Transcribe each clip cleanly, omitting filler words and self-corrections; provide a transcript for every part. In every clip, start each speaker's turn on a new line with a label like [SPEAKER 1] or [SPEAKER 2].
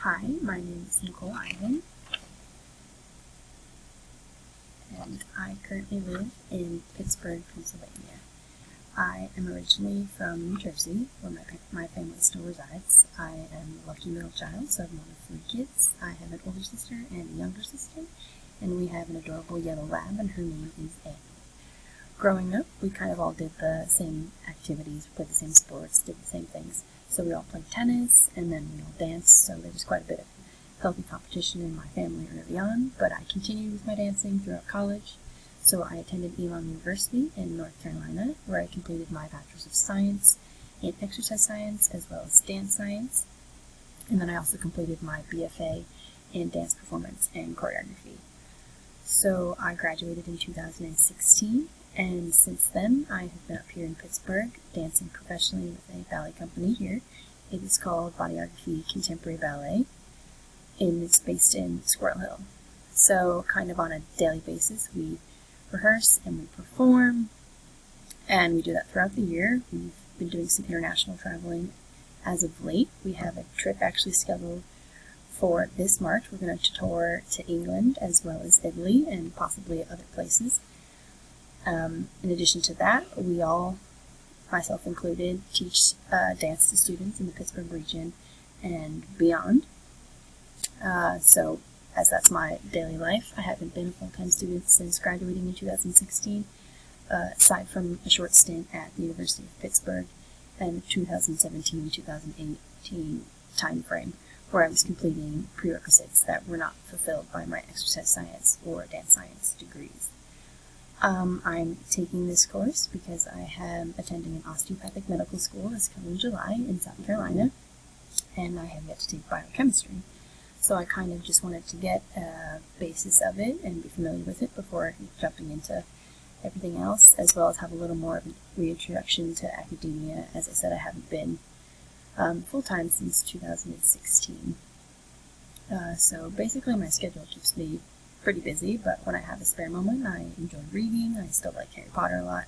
[SPEAKER 1] Hi, my name is Nicole Ivan, and I currently live in Pittsburgh, Pennsylvania. I am originally from New Jersey, where my family still resides. I am the lucky middle child, so I'm one of 3 kids. I have an older sister and a younger sister, and we have an adorable yellow lab, and her name is Annie. Growing up, we kind of all did the same activities, played the same sports, did the same things. So we all played tennis, and then we all danced, so there was quite a bit of healthy competition in my family early on, but I continued with my dancing throughout college. So I attended Elon University in North Carolina, where I completed my Bachelor's of Science in Exercise Science as well as Dance Science. And then I also completed my BFA in Dance Performance and Choreography. So I graduated in 2016, and since then I have been up here in Pittsburgh dancing professionally with a ballet company here. It is called Bodyography Contemporary Ballet, and it's based in Squirrel Hill. So kind of on a daily basis we rehearse and we perform, and we do that throughout the year. We've been doing some international traveling as of late. We have a trip actually scheduled for this March. We're going to tour to England as well as Italy and possibly other places. In addition to that, we all, myself included, teach dance to students in the Pittsburgh region and beyond. So as that's my daily life, I haven't been a full-time student since graduating in 2016, aside from a short stint at the University of Pittsburgh in the 2017-2018 time frame, where I was completing prerequisites that were not fulfilled by my exercise science or dance science degrees. I'm taking this course because I am attending an osteopathic medical school this coming July in South Carolina, and I have yet to take biochemistry. So I kind of just wanted to get a basis of it and be familiar with it before jumping into everything else, as well as have a little more of a reintroduction to academia. As I said, I haven't been full-time since 2016. So basically my schedule keeps me pretty busy, but when I have a spare moment, I enjoy reading. I still like Harry Potter a lot.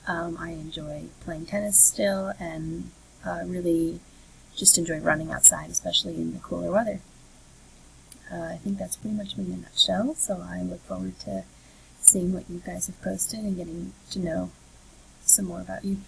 [SPEAKER 1] I enjoy playing tennis still, and really just enjoy running outside, especially in the cooler weather. I think that's pretty much me in a nutshell, so I look forward to seeing what you guys have posted and getting to know some more about you.